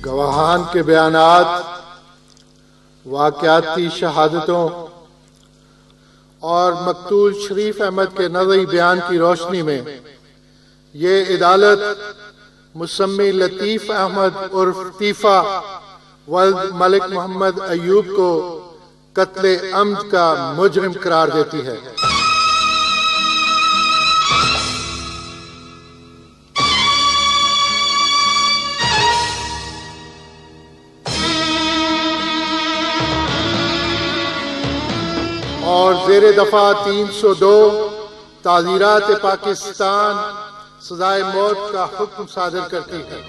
गवाहान के बयानात, वाक़याती शहादतों और मकतूल शरीफ अहमद के नज़री बयान की रोशनी में ये अदालत मुसम्मी लतीफ़ अहमद उर्फ तीफ़ा वल्द मलिक मोहम्मद अयूब को कत्ले अम्द का मुजरिम करार देती है। और ज़ेरे दफा 302 ताज़ीरात पाकिस्तान सजाए मौत का हुक्म सादर करती है।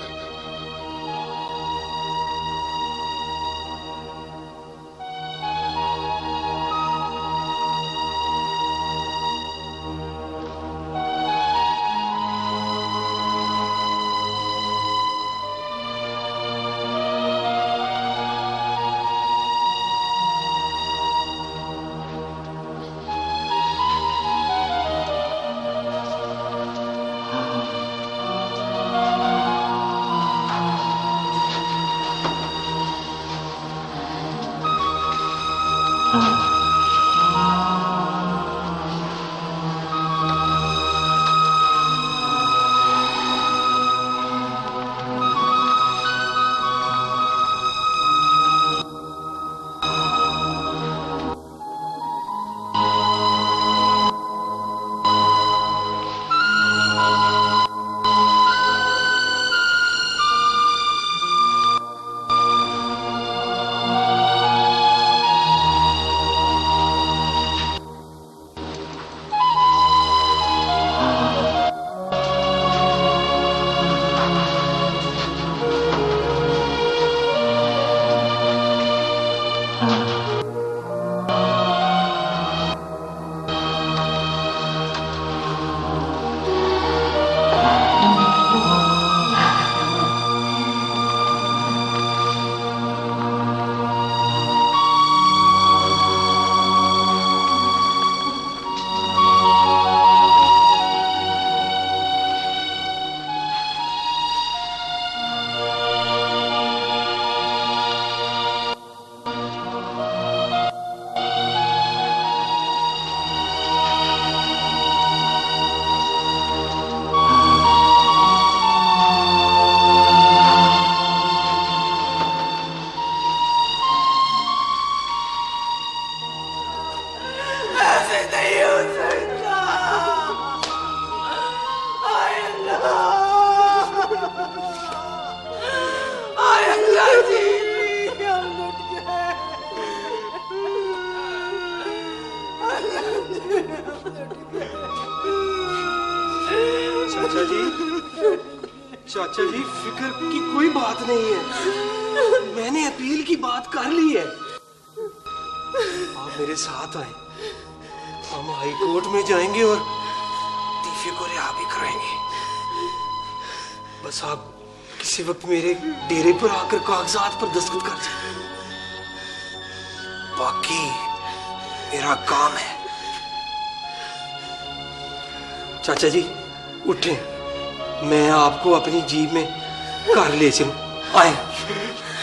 चाचा जी फिक्र की कोई बात नहीं है, मैंने अपील की बात कर ली है। आप मेरे साथ आए, हम हाई कोर्ट में जाएंगे और तीफे को रिहा भी कराएंगे। बस आप किसी वक्त मेरे डेरे पर आकर कागजात पर दस्तखत कर जाए, बाकी मेरा काम है। चाचा जी उठें, मैं आपको अपनी जीप में घर ले चलूं। आए।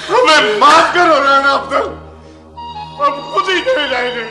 हमें माफ करो राणा अब्दुल, हम खुद ही चले जाएंगे।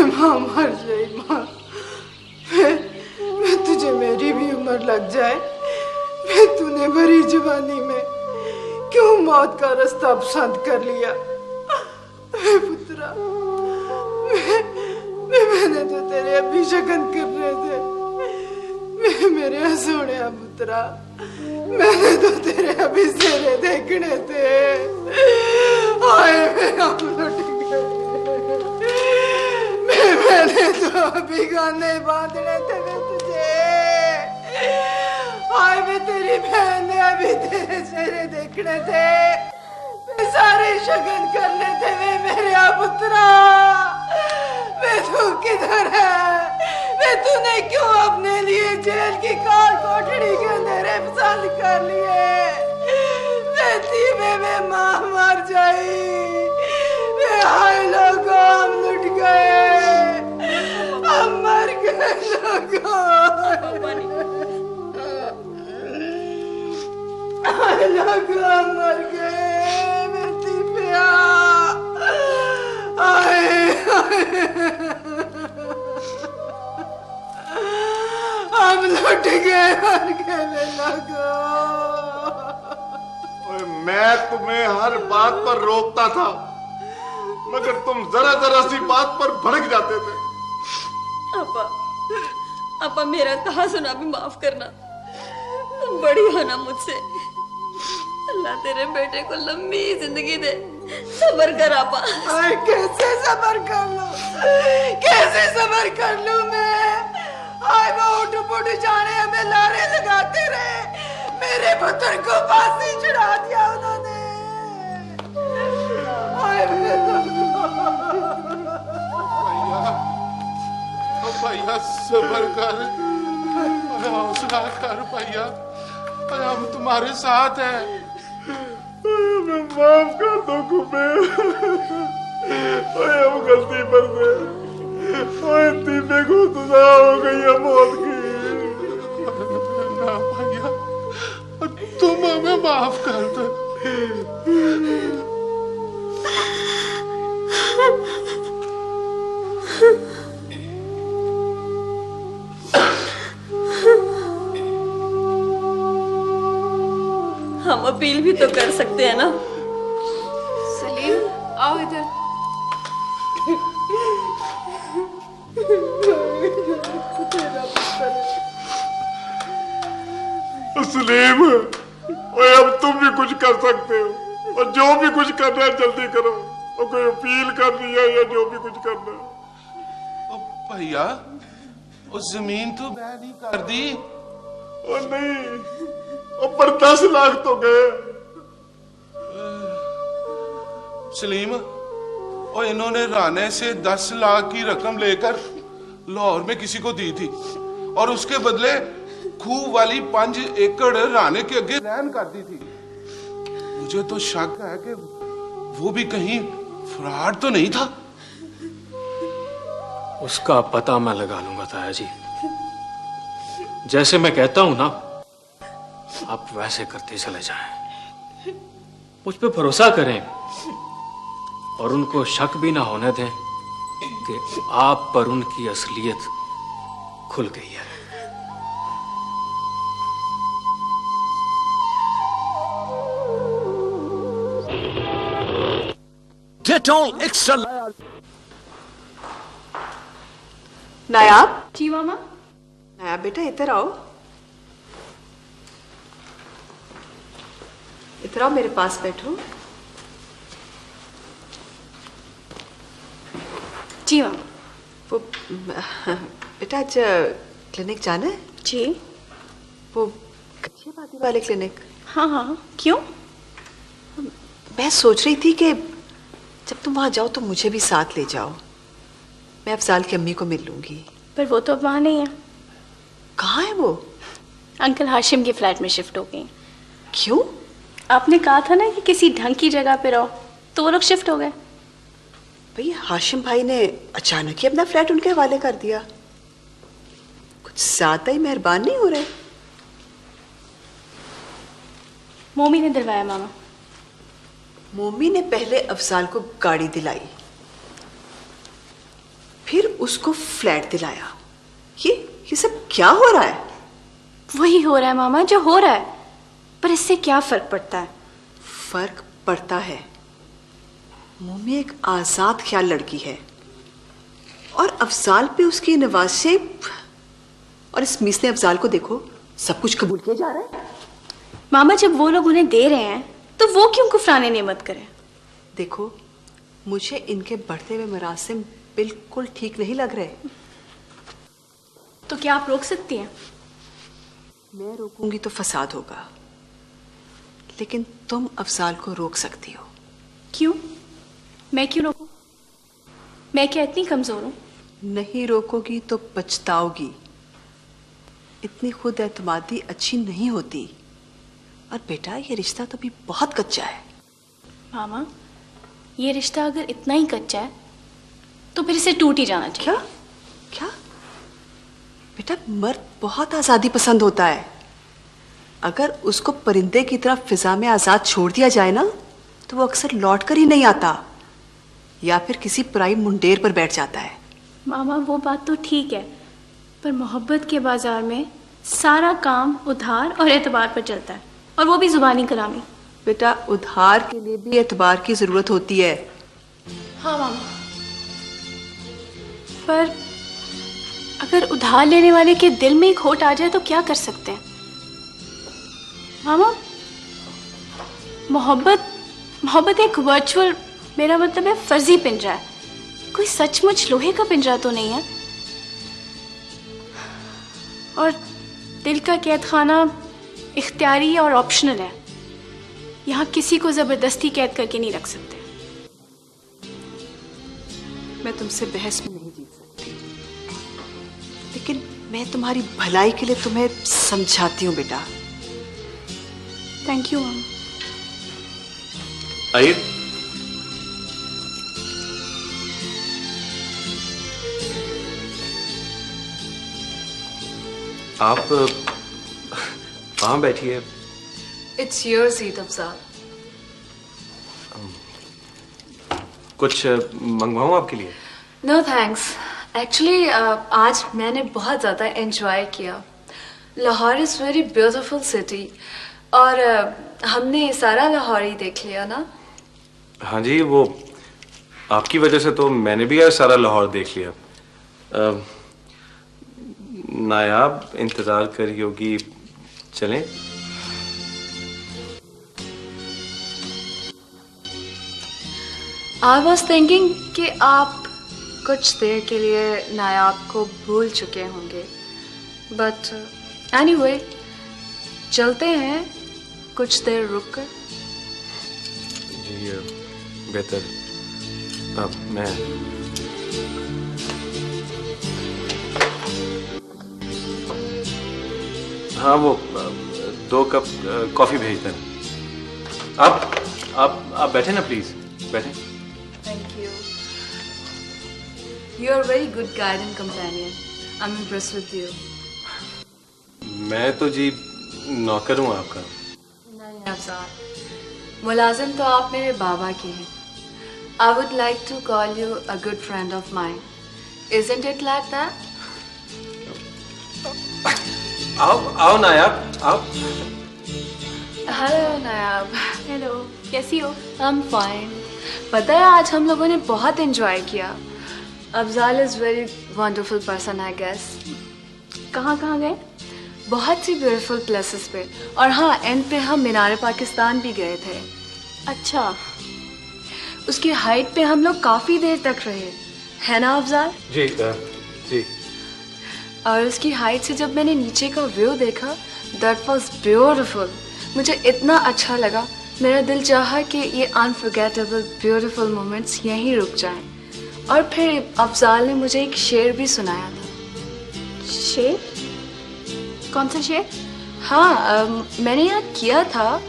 माँ मर जाए माँ, मैं तुझे मेरी भी उम्र लग जाए, मैं तूने भरी जवानी में क्यों मौत का रास्ता पसंद कर लिया? पुत्रा, मैंने तो तेरे अभी शगन करने थे, मेरे सोने पुत्रा, मैंने तो तेरे अभी सेरे देखने थे। आए मैंने तो अभी गाने बांधने थे तुझे। आए वे तेरी बहन ने अभी तेरे चेहरे देखने थे, वे सारे शगन करने थे वे मेरे पुत्रा। वे तू किधर है? वे तूने क्यों अपने लिए जेल की काल कोठड़ी के अंधेरे पसंद कर लिए? वे थी वे माँ मर जाई, वे हाय लोगों हम लुट गए, हम मर गए लोगों, हाय लोगों हम मर गए, बेटी पिया, हम लुट गए, मर गए लोगों। मैं तुम्हें हर बात पर रोकता था, मगर तुम जरा जरा सी बात पर भड़क जाते थे। अपा मेरा कहा सुना भी माफ करना, तुम बड़ी हो ना मुझसे। अल्लाह तेरे बेटे को लंबी जिंदगी दे, सब्र कर आपा। कैसे सब्र कर लो, कैसे सब्र कर लूं मैं? आए वो उठ पुट जाने हमें लारे लगाते रहे, मेरे पुत्र को फांसी चढ़ा दिया उन्होंने। भैया सब्र कर, हौसला कर भैया, हम तुम्हारे साथ हैं। माफ कर दो कुबे, हम गलती पर से तीबे को सजा हो गई है मौत की। ना भैया, तुम हमें माफ कर दो। हम अपील भी तो कर सकते हैं ना। सलीम आओ इधर। सलीम, अब तुम भी कुछ कर सकते हो, और जो भी कुछ करना है जल्दी करो, और कोई अपील करनी है या जो भी कुछ करना है। भैया उस जमीन तो बैन ही कर दी। और नहीं, ऊपर 10 लाख तो गए। सलीम, और इन्होंने राणे से 10 लाख की रकम लेकर लाहौर में किसी को दी थी, और उसके बदले खूह वाली 5 एकड़ राणे के आगे लैंड कर दी थी। मुझे तो शक है कि वो भी कहीं फ्रॉड तो नहीं था। उसका पता मैं लगा लूंगा ताया जी। जैसे मैं कहता हूं ना, आप वैसे करते चले जाएं। मुझ पे भरोसा करें और उनको शक भी ना होने दें कि आप पर उनकी असलियत खुल गई है। Dettol extra. नायाब, जी मामा। नायाब बेटा इधर आओ, इधर आओ, मेरे पास बैठो। जी मामा। वो बेटा आज क्लिनिक जाना है? जी। वो गाजियाबादी वाले क्लिनिक। हाँ हाँ, क्यों? मैं सोच रही थी कि जब तुम वहां जाओ तो मुझे भी साथ ले जाओ, मैं अफजाल की अम्मी को मिल लूंगी। पर वो तो अब वहाँ नहीं है। कहाँ है वो? अंकल हाशिम की फ्लैट में शिफ्ट हो गई। क्यों? आपने कहा था ना कि किसी ढंग की जगह पे रहो, तो वो लोग शिफ्ट हो गए। भाई हाशिम भाई ने अचानक ही अपना फ्लैट उनके हवाले कर दिया, कुछ ज्यादा ही मेहरबान नहीं हो रहे? मोमी ने दिलवाया मामा। मोमी ने पहले अफजाल को गाड़ी दिलाई, फिर उसको फ्लैट दिलाया। ये सब क्या हो रहा है? वही हो रहा है मामा जो हो रहा है, पर इससे क्या फर्क पड़ता है? फर्क पड़ता है। मोमी एक आजाद ख्याल लड़की है और अफजाल पे उसकी नवासे, और इस मीसने अफजाल को देखो, सब कुछ कबूल किया जा रहा है। मामा जब वो लोग उन्हें दे रहे हैं तो वो क्यों कुफराने नेमत करें? देखो, मुझे इनके बढ़ते हुए मरासिम बिल्कुल ठीक नहीं लग रहे। तो क्या आप रोक सकती हैं? मैं रोकूंगी तो फसाद होगा, लेकिन तुम अफजाल को रोक सकती हो। क्यों? मैं क्यों रोकूं? मैं क्या इतनी कमजोर हूं? नहीं रोकोगी तो पछताओगी। इतनी खुद एतमादी अच्छी नहीं होती। और बेटा, ये रिश्ता तो अभी बहुत कच्चा है। मामा, ये रिश्ता अगर इतना ही कच्चा है तो फिर इसे टूट ही जाना चाहिए। क्या? बेटा, मर्द बहुत आजादी पसंद होता है। अगर उसको परिंदे की तरह फिजा में आजाद छोड़ दिया जाए ना, तो वो अक्सर लौट कर ही नहीं आता, या फिर किसी पराई मुंडेर पर बैठ जाता है। मामा, वो बात तो ठीक है, पर मोहब्बत के बाजार में सारा काम उधार और एतबार पर चलता है, और वो भी जुबानी कलामी। बेटा, उधार के लिए भी एतबार की जरूरत होती है। हाँ मामा, पर अगर उधार लेने वाले के दिल में ही खोट आ जाए तो क्या कर सकते हैं? मामा, मोहब्बत एक वर्चुअल, मेरा मतलब है फर्जी पिंजरा है, कोई सचमुच लोहे का पिंजरा तो नहीं है। और दिल का कैद खाना इख्तियारी और ऑप्शनल है। यहाँ किसी को जबरदस्ती कैद करके नहीं रख सकते। मैं तुमसे बहस में नहीं जीत सकती, लेकिन मैं तुम्हारी भलाई के लिए तुम्हें समझाती हूँ बेटा। थैंक यू मामा। आइए। आप वहां बैठिए। It's your seat Afzal. कुछ मंगवाऊं आपके लिए? No thanks. एक्चुअली आज मैंने बहुत ज़्यादा एंजॉय किया। Lahore is very beautiful city, और हमने सारा लाहौर ही देख लिया ना। हाँ जी, वो आपकी वजह से तो मैंने भी आज सारा लाहौर देख लिया। नायाब इंतजार कर योगी, चलें? आई वॉज थिंकिंग कि आप कुछ देर के लिए नायाब को भूल चुके होंगे, बट एनीवे चलते हैं कुछ देर रुक कर। जी बेहतर। अब मैं हाँ, वो 2 कप कॉफी भेज देना। आप बैठे ना, प्लीज बैठे। Thank you. You are very good guide and companion. I am impressed with you. मैं तो जी नौकर हूँ आपका। नहीं अफजाल, मुलाजिम तो आप मेरे बाबा के हैं। I would like to call you a good friend of mine. Isn't it like that? आओ नायाब, आओ। हेलो नायाब। हेलो, कैसी हो? I am fine. पता है, आज हम लोगों ने बहुत एंजॉय किया। Afzal is very wonderful person I guess. कहाँ कहाँ गए? बहुत सी ब्यूटीफुल प्लेसेस पे, और हाँ, एंड पे हम मीनार पाकिस्तान भी गए थे। अच्छा। उसकी हाइट पे हम लोग काफ़ी देर तक रहे, है ना अफजाल? जी जी। और उसकी हाइट से जब मैंने नीचे का व्यू देखा, दैट वाज ब्यूटीफुल। मुझे इतना अच्छा लगा, मेरा दिल चाहा कि ये अनफॉरगेटेबल ब्यूटीफुल मोमेंट्स यहीं रुक जाएं। और फिर अफजाल ने मुझे एक शेर भी सुनाया था। शेर? कौन सा शेर? हाँ, मैंने याद किया था।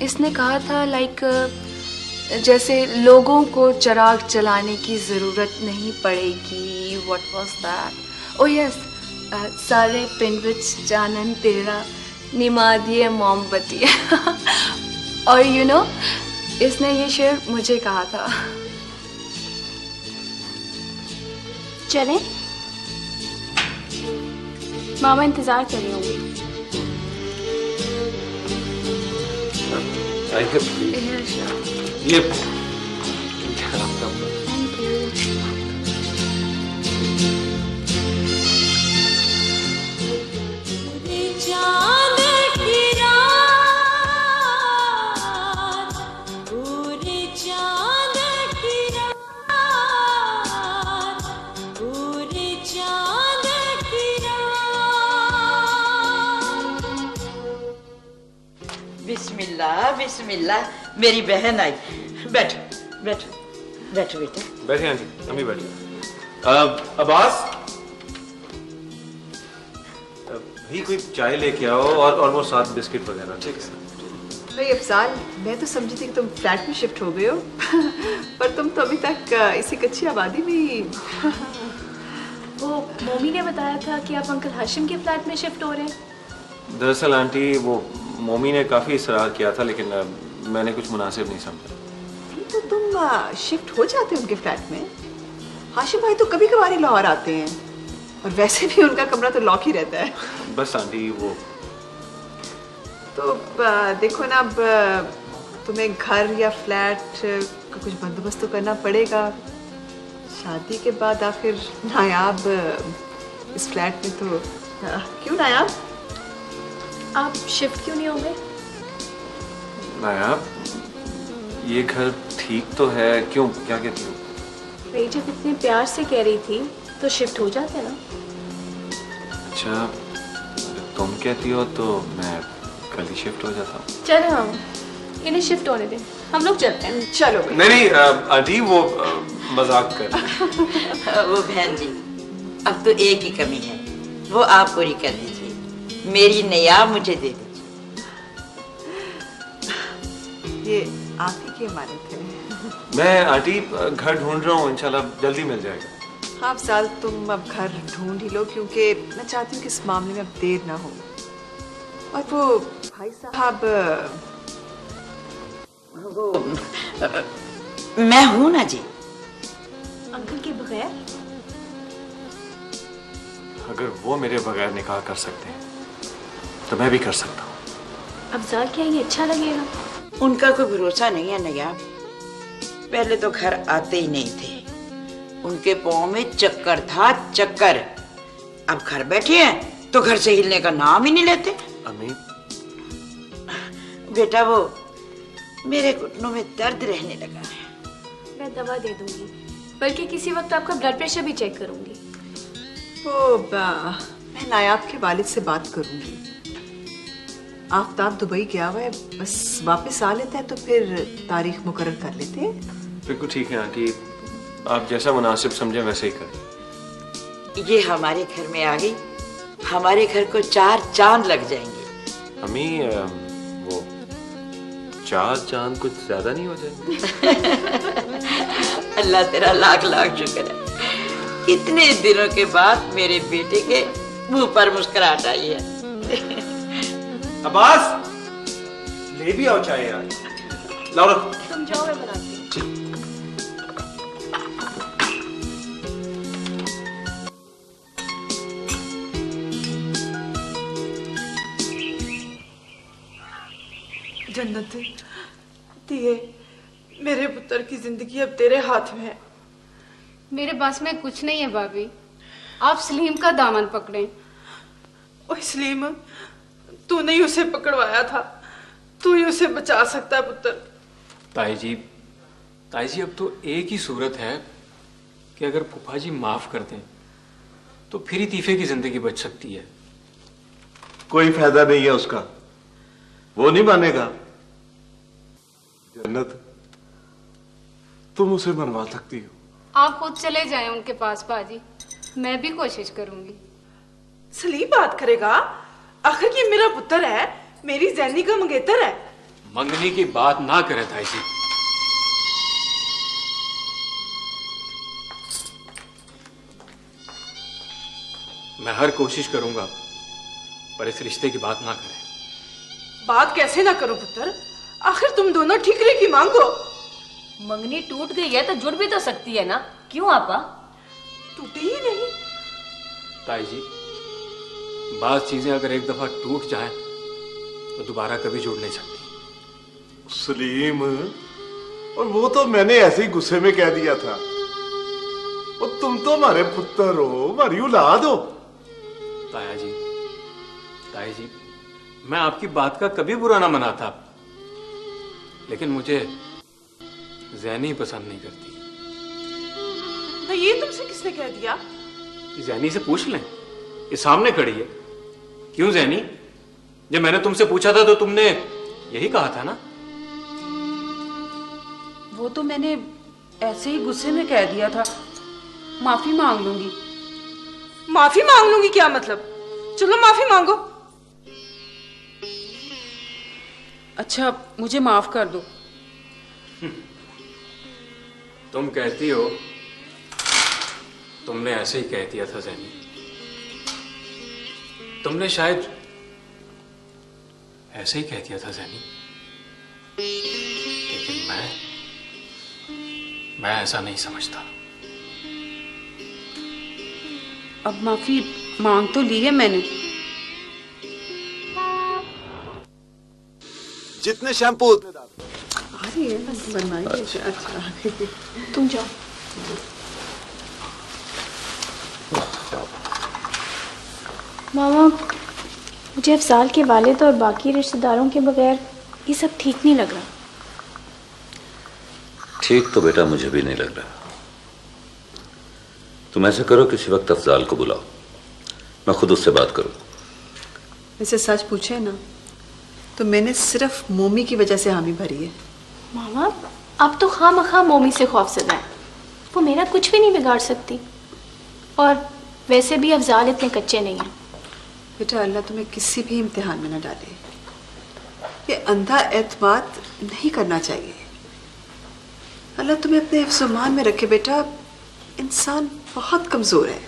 इसने कहा था लाइक जैसे लोगों को चिराग जलाने की ज़रूरत नहीं पड़ेगी। What was that? Oh yes, सारे पिंड विच जानन तेरा निमा दिए मोमबत्ती। और यू नो, इसने ये शेर मुझे कहा था। चलें? मामा इंतजार कर रही होंगी। ये बिस्मिल्लाह बिस्मिल्लाह, मेरी बहन आई। बैठो बैठो बैठो बेटा। बैठे आंटी, अम्मी बैठिए। अब्बास, भाई कोई चाय लेके आओ और वो साथ बिस्किट वगैरह। ठीक है भाई अफजाल, मैं तो समझी थी कि तुम फ्लैट में शिफ्ट हो गए हो पर तुम तो अभी तक इसी कच्ची आबादी में ही। वो मोमी ने बताया था कि आप अंकल हाशिम के फ्लैट में शिफ्ट हो रहे हैं। दरअसल आंटी वो मोमी ने काफ़ी इसरार किया था, लेकिन मैंने कुछ मुनासिब नहीं समझा। तो तुम शिफ्ट हो जाते हो उनके फ्लैट में? हाशिम भाई तो कभी कभार ही लाहौर आते हैं और वैसे भी उनका कमरा तो लॉक ही रहता है। बस आंटी वो तो देखो ना, अब तुम्हें घर या फ्लैट का कुछ बंदोबस्त तो करना पड़ेगा। शादी के बाद आखिर नायाब इस फ्लैट में तो क्यों नायाब? आप शिफ्ट क्यों नहीं हो गए? नायाब, ये घर ठीक तो है, क्यों, क्या कहती हो? भाई जब इतने प्यार से कह रही थी तो शिफ्ट हो जाते ना। अच्छा, अगर तुम कहती हो तो मैं कल ही शिफ्ट हो जाता हूँ। चलो हम इन्हें शिफ्ट होने दें, हम लोग चलते हैं। चलो। नहीं आंटी वो मजाक कर। वो बहन जी, अब तो एक ही कमी है, वो आप पूरी कर दीजिए। मेरी नया मुझे दे दीजिए। ये आप ही की इमारत है। मैं आंटी घर ढूंढ रहा हूँ, इंशाल्लाह जल्दी मिल जाएगा। हाँ अफजाल, तुम अब घर ढूंढ ही लो क्योंकि मैं चाहती हूँ कि इस मामले में अब देर ना हो। और वो भाई साहब, वो मैं हूं ना जी। अंकल के बगैर? अगर वो मेरे बगैर निकाह कर सकते हैं तो मैं भी कर सकता हूँ। अफजाल, क्या ये अच्छा लगेगा? उनका कोई भरोसा नहीं है नयाब। पहले तो घर आते ही नहीं थे, उनके पाँव में चक्कर था, चक्कर। अब घर बैठे हैं तो घर से हिलने का नाम ही नहीं लेते। अम्मी, बेटा वो मेरे घुटनों में दर्द रहने लगा है। मैं दवा दे दूंगी, बल्कि किसी वक्त आपका ब्लड प्रेशर भी चेक करूंगी। मैं नायाब के वालिद से बात करूंगी। आफ्ताब दुबई गया हुआ है, बस वापस आ लेता है तो फिर तारीख मुकर्रर कर लेते हैं। बिल्कुल ठीक है आंटी, आप जैसा मुनासिब समझे वैसे ही करें। ये हमारे घर में आ गई, हमारे घर को 4 चांद लग जाएंगे। अम्मी वो 4 चांद कुछ ज्यादा नहीं हो जाएंगे? अल्लाह तेरा लाख लाख शुक्र है, इतने दिनों के बाद मेरे बेटे के मुंह पर मुस्कुराहट आई है। अब्बास, ले भी आओ चाय यार। लाओ रखो। तुम जाओ, मैं बनाती हूँ। जन्नत दिए, मेरे पुत्र की जिंदगी अब तेरे हाथ में है। मेरे बस में कुछ नहीं है भाभी, आप सलीम का दामन पकड़ें। ओए सलीम, तूने ही उसे पकड़वाया था, तू ही उसे बचा सकता है पुत्र। ताई जी अब तो एक ही सूरत है कि अगर फूफा जी माफ कर दें तो फिर ही तीफे की जिंदगी बच सकती है। कोई फायदा नहीं है उसका, वो नहीं मानेगा। जन्नत, तुम उसे मनवा सकती हो। आप खुद चले जाएं उनके पास बाजी, मैं भी कोशिश करूंगी। सलीम बात करेगा, आखिर ये मेरा पुत्र है, मेरी जैनी का मंगेतर है। मंगनी की बात ना करें ताई जी। मैं हर कोशिश करूंगा, पर इस रिश्ते की बात ना करें। बात कैसे ना करो पुत्र, आखिर तुम दोनों ठीकरे की मांगो। मंगनी टूट गई है तो जुड़ भी तो सकती है ना, क्यों आपा? टूटे ही नहीं। ताई जी, बात चीजें अगर एक दफा टूट जाए तो दोबारा कभी जुड़ नहीं सकती। सलीम, और वो तो मैंने ऐसे ही गुस्से में कह दिया था। और तुम तो हमारे पुत्र हो, हमारी औलाद हो। ताया जी, ताई जी, मैं आपकी बात का कभी बुरा ना मनाता, लेकिन मुझे ज़ैनी पसंद नहीं करती। तो ये तुमसे किसने कह दिया? ज़ैनी से पूछ लें, ये सामने खड़ी है। क्यों ज़ैनी, जब मैंने तुमसे पूछा था तो तुमने यही कहा था ना? वो तो मैंने ऐसे ही गुस्से में कह दिया था। माफी मांग लूंगी। माफी मांग लूंगी क्या मतलब? चलो माफी मांगो। अच्छा, मुझे माफ कर दो। तुम कहती हो, तुमने ऐसे ही कह दिया था ज़ैनी। तुमने शायद ऐसे ही कह दिया था ज़ैनी, लेकिन मैं ऐसा नहीं समझता। अब माफी मांग तो ली है मैंने। जितने शैम्पू बनवाएंगे। अच्छा तुम जाओ। मामा, मुझे अफजाल के वालिद और बाकी रिश्तेदारों के बगैर ये सब ठीक नहीं लग रहा। ठीक तो बेटा मुझे भी नहीं लग रहा। तुम ऐसे करो, किसी वक्त अफजाल को बुलाओ, मैं खुद उससे बात करूं। वैसे सच पूछे ना तो मैंने सिर्फ मोमी की वजह से हामी भरी है। मामा, आप तो खामखा मोमी से खौफज़दा हैं। वो मेरा कुछ भी नहीं बिगाड़ सकती, और वैसे भी अफजाल इतने कच्चे नहीं हैं। बेटा, अल्लाह तुम्हें किसी भी इम्तिहान में न डाले। ये अंधा एतमाद नहीं करना चाहिए। अल्लाह तुम्हें अपने हिफ्ज़-ओ-मान में रखे बेटा। इंसान बहुत कमज़ोर है।